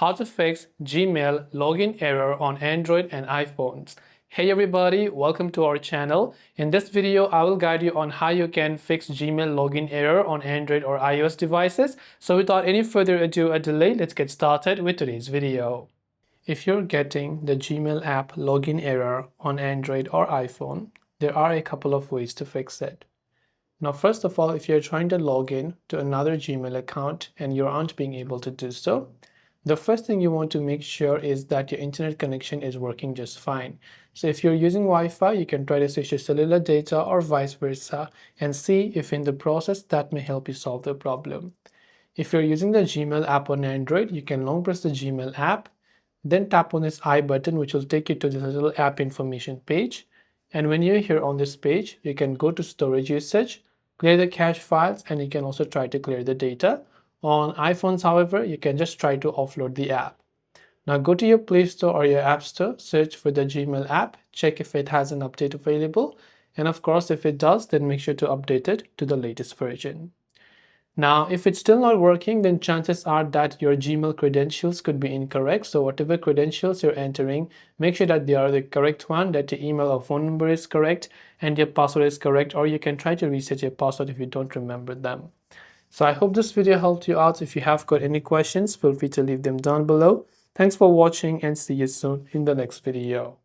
how to fix Gmail login error on Android and iPhones. Hey everybody, welcome to our channel. In this video, I will guide you on how you can fix Gmail login error on Android or iOS devices. So without any further ado or delay, let's get started with today's video. If you're getting the Gmail app login error on Android or iPhone, there are a couple of ways to fix it. Now, first of all, if you're trying to log in to another Gmail account and you aren't being able to do so, the first thing you want to make sure is that your internet connection is working just fine. So if you're using Wi-Fi, you can try to switch your cellular data or vice versa and see if in the process that may help you solve the problem. If you're using the Gmail app on Android, you can long press the Gmail app, then tap on this I button, which will take you to this little app information page. And when you're here on this page, you can go to storage usage, clear the cache files, and you can also try to clear the data. On iPhones, however, you can just try to offload the app. Now go to your Play Store or your App Store, search for the Gmail app, check if it has an update available, and of course, if it does, then make sure to update it to the latest version. Now, if it's still not working, then chances are that your Gmail credentials could be incorrect. So whatever credentials you're entering, make sure that they are the correct one, that your email or phone number is correct, and your password is correct, or you can try to reset your password if you don't remember them. So I hope this video helped you out. If you have got any questions, feel free to leave them down below. Thanks for watching and see you soon in the next video.